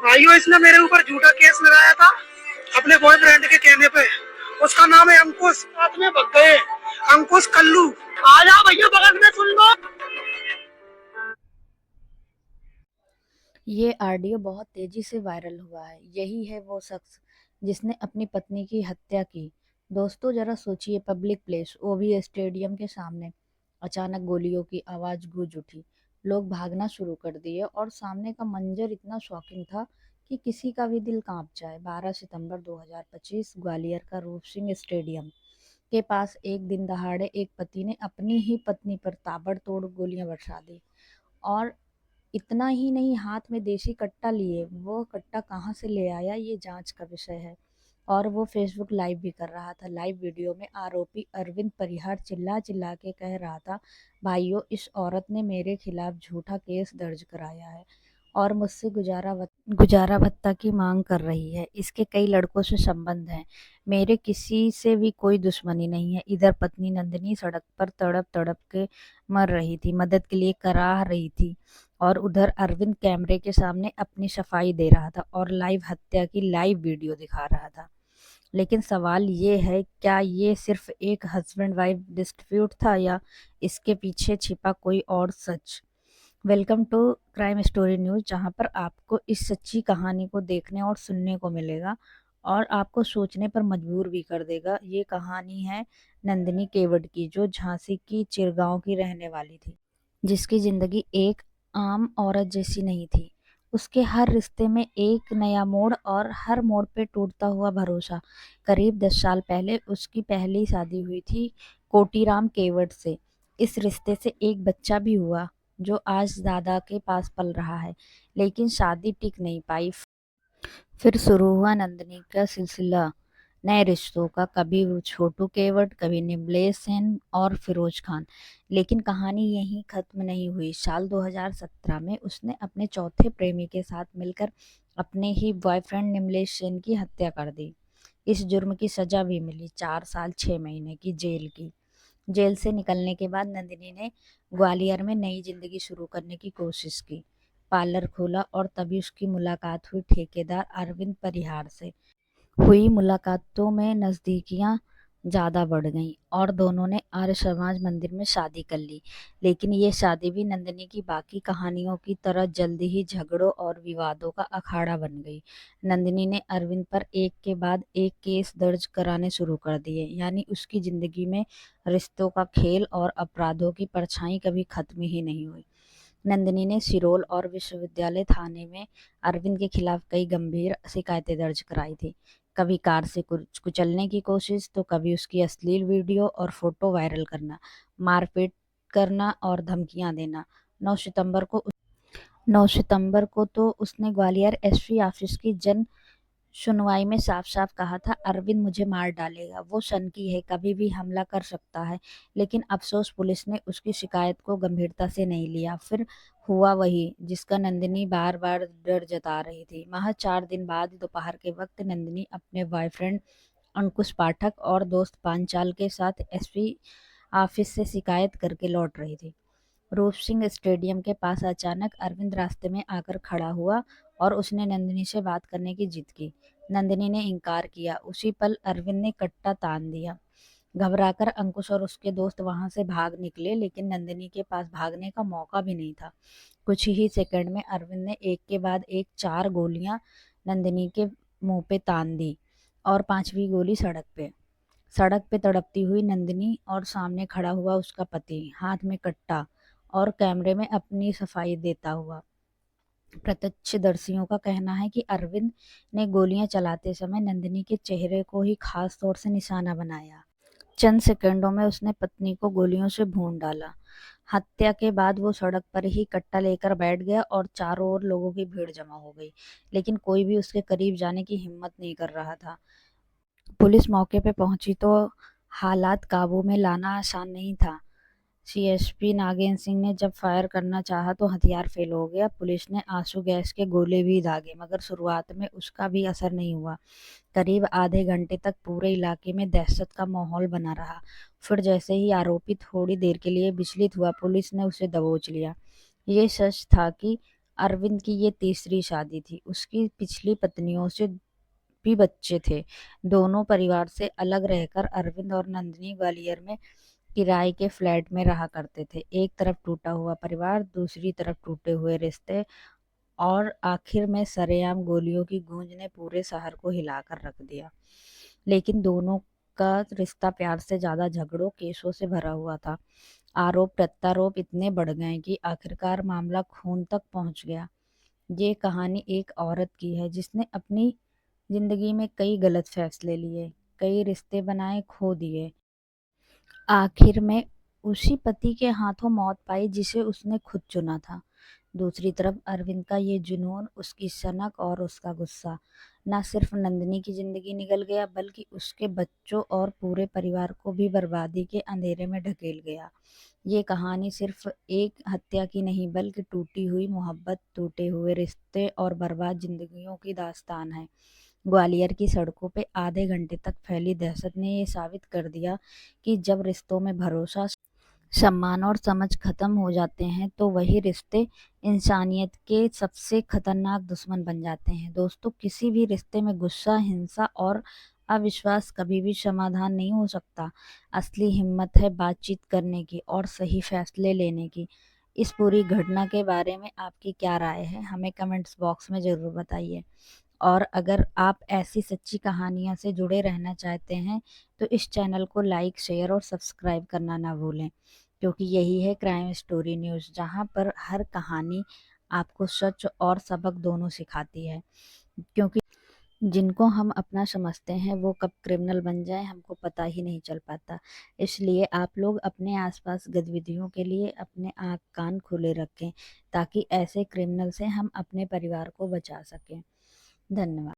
भाइयों, इसने मेरे ऊपर झूठा केस लगाया था अपने बॉयफ्रेंड के कहने पे। उसका नाम है अंकुश। साथ में भग गए। अंकुश कल्लू। आ जाओ भैया, बगल में सुन लो। ये ऑडियो बहुत तेजी से वायरल हुआ है। यही है वो शख्स जिसने अपनी पत्नी की हत्या की। दोस्तों जरा सोचिए, पब्लिक प्लेस, वो भी स्टेडियम के सामने। अचानक गोलियों की आवाज गूंज उठी। लोग भागना शुरू कर दिए और सामने का मंजर इतना शॉकिंग था कि किसी का भी दिल कांप जाए। 12 सितंबर 2025 ग्वालियर का रूप सिंह स्टेडियम के पास एक दिन दहाड़े एक पति ने अपनी ही पत्नी पर ताबड़तोड़ गोलियां बरसा दी। और इतना ही नहीं, हाथ में देसी कट्टा लिए। वो कट्टा कहाँ से ले आया, ये जांच का विषय है। और वो फेसबुक लाइव भी कर रहा था। लाइव वीडियो में आरोपी अरविंद परिहार चिल्ला चिल्ला के कह रहा था, भाइयों, इस औरत ने मेरे खिलाफ झूठा केस दर्ज कराया है और मुझसे गुजारा भत्ता की मांग कर रही है। इसके कई लड़कों से संबंध हैं। मेरे किसी से भी कोई दुश्मनी नहीं है। इधर पत्नी नंदिनी सड़क पर तड़प तड़प के मर रही थी, मदद के लिए कराह रही थी। और उधर अरविंद कैमरे के सामने अपनी सफाई दे रहा था और लाइव हत्या की लाइव वीडियो दिखा रहा था। लेकिन सवाल ये है, क्या ये सिर्फ एक हस्बैंड वाइफ डिस्प्यूट था या इसके पीछे छिपा कोई और सच? Welcome to crime story news, जहां पर आपको इस सच्ची कहानी को देखने और सुनने को मिलेगा और आपको सोचने पर मजबूर भी कर देगा। ये कहानी है नंदिनी केवट की, जो झांसी की चिरगांव की रहने वाली थी, जिसकी जिंदगी एक आम औरत जैसी नहीं थी। उसके हर रिश्ते में एक नया मोड़ और हर मोड़ पे टूटता हुआ भरोसा। करीब 10 साल पहले उसकी पहली शादी हुई थी कोटीराम केवट से। इस रिश्ते से एक बच्चा भी हुआ जो आज दादा के पास पल रहा है। लेकिन शादी टिक नहीं पाई। फिर शुरू हुआ नंदिनी का सिलसिला नए रिश्तों का। कभी वो छोटू केवट, कभी निमलेश सेन और फिरोज खान। लेकिन कहानी यहीं खत्म नहीं हुई। साल 2017 में उसने अपने चौथे प्रेमी के साथ मिलकर अपने ही बॉयफ्रेंड निमलेश सेन की हत्या कर दी। इस जुर्म की सजा भी मिली, 4 साल 6 महीने की जेल की। जेल से निकलने के बाद नंदिनी ने ग्वालियर में नई जिंदगी शुरू करने की कोशिश की। पार्लर खोला और तभी उसकी मुलाकात हुई ठेकेदार अरविंद परिहार से। हुई मुलाकातों में नज़दीकियां ज़्यादा बढ़ गईं और दोनों ने आर्य समाज मंदिर में शादी कर ली। लेकिन ये शादी भी नंदिनी की बाकी कहानियों की तरह जल्दी ही झगड़ों और विवादों का अखाड़ा बन गई। नंदिनी ने अरविंद पर एक के बाद एक केस दर्ज कराने शुरू कर दिए। यानी उसकी जिंदगी में रिश्तों का खेल और अपराधों की परछाई कभी खत्म ही नहीं हुई। नंदिनी ने सिरोल और विश्वविद्यालय थाने में अरविंद के खिलाफ कई गंभीर शिकायतें दर्ज कराई थी। कभी कार से कुचलने की कोशिश, तो कभी उसकी अश्लील वीडियो और फोटो वायरल करना, मारपीट करना और धमकियां देना। 9 सितंबर को 9 सितंबर को तो उसने ग्वालियर एसपी ऑफिस की जन सुनवाई में साफ-साफ कहा था, अरविंद मुझे मार डालेगा, वो सनकी है, कभी भी हमला कर सकता है। लेकिन अफसोस, पुलिस ने उसकी शिकायत को गंभीरता से नहीं लिया। फिर हुआ वही जिसका नंदिनी बार-बार डर जता रही थी। महज 4 दिन बाद दोपहर के वक्त नंदिनी अपने बॉयफ्रेंड अंकुश पाठक और दोस्त पांचाल के साथ एसपी ऑफिस से शिकायत करके लौट रही थी। रूप सिंह स्टेडियम के पास अचानक अरविंद रास्ते में आकर खड़ा हुआ और उसने नंदिनी से बात करने की जिद की। नंदिनी ने इनकार किया। उसी पल अरविंद ने कट्टा तान दिया। घबराकर अंकुश और उसके दोस्त वहां से भाग निकले, लेकिन नंदिनी के पास भागने का मौका भी नहीं था। कुछ ही सेकंड में अरविंद ने एक के बाद एक 4 गोलियां नंदिनी के मुंह पे तान दी और 5वीं गोली सड़क पे तड़पती हुई नंदिनी और सामने खड़ा हुआ उसका पति, हाथ में कट्टा और कैमरे में अपनी सफाई देता हुआ। प्रत्यक्षदर्शियों का कहना है कि अरविंद ने गोलियां चलाते समय नंदिनी के चेहरे को ही खास तौर से निशाना बनाया। चंद सेकंडों में उसने पत्नी को गोलियों से भून डाला। हत्या के बाद वो सड़क पर ही कट्टा लेकर बैठ गया और चारों ओर लोगों की भीड़ जमा हो गई। लेकिन कोई भी उसके करीब जाने की हिम्मत नहीं कर रहा था। पुलिस मौके पे पहुंची तो हालात काबू में लाना आसान नहीं था। सीएसपी नागेंद्र सिंह ने जब फायर करना चाहा तो हथियार फेल हो गया। पुलिस ने आंसू गैस के गोले भी दागे, मगर शुरुआत में उसका भी असर नहीं हुआ। करीब आधे घंटे तक पूरे इलाके में दहशत का माहौल बना रहा। फिर जैसे ही आरोपी थोड़ी देर के लिए विचलित हुआ, पुलिस ने उसे दबोच लिया। ये सच था कि अरविंद की ये तीसरी शादी थी। उसकी पिछली पत्नियों से भी बच्चे थे। दोनों परिवार से अलग रहकर अरविंद और नंदिनी ग्वालियर में किराए के फ्लैट में रहा करते थे। एक तरफ टूटा हुआ परिवार, दूसरी तरफ टूटे हुए रिश्ते और आखिर में सरेआम गोलियों की गूंज ने पूरे शहर को हिलाकर रख दिया। लेकिन दोनों का रिश्ता प्यार से ज्यादा झगड़ों केसों से भरा हुआ था। आरोप प्रत्यारोप इतने बढ़ गए कि आखिरकार मामला खून तक पहुंच गया। ये कहानी एक औरत की है जिसने अपनी जिंदगी में कई गलत फैसले लिए, कई रिश्ते बनाए, खो दिए। आखिर में उसी पति के हाथों मौत पाई जिसे उसने खुद चुना था। दूसरी तरफ अरविंद का ये जुनून, उसकी सनक और उसका गुस्सा न सिर्फ नंदिनी की जिंदगी निगल गया बल्कि उसके बच्चों और पूरे परिवार को भी बर्बादी के अंधेरे में ढकेल गया। ये कहानी सिर्फ एक हत्या की नहीं बल्कि टूटी हुई मोहब्बत, टूटे हुए रिश्ते और बर्बाद जिंदगियों की दास्तान है। ग्वालियर की सड़कों पे आधे घंटे तक फैली दहशत ने ये साबित कर दिया कि जब रिश्तों में भरोसा, सम्मान और समझ खत्म हो जाते हैं तो वही रिश्ते इंसानियत के सबसे खतरनाक दुश्मन बन जाते हैं। दोस्तों, किसी भी रिश्ते में गुस्सा, हिंसा और अविश्वास कभी भी समाधान नहीं हो सकता। असली हिम्मत है बातचीत करने की और सही फैसले लेने की। इस पूरी घटना के बारे में आपकी क्या राय है, हमें कमेंट्स बॉक्स में ज़रूर बताइए। और अगर आप ऐसी सच्ची कहानियों से जुड़े रहना चाहते हैं तो इस चैनल को लाइक, शेयर और सब्सक्राइब करना ना भूलें, क्योंकि यही है क्राइम स्टोरी न्यूज़, जहां पर हर कहानी आपको सच और सबक दोनों सिखाती है। क्योंकि जिनको हम अपना समझते हैं वो कब क्रिमिनल बन जाए हमको पता ही नहीं चल पाता। इसलिए आप लोग अपने आसपास गतिविधियों के लिए अपने आँख कान खुले रखें ताकि ऐसे क्रिमिनल से हम अपने परिवार को बचा सकें। धन्यवाद।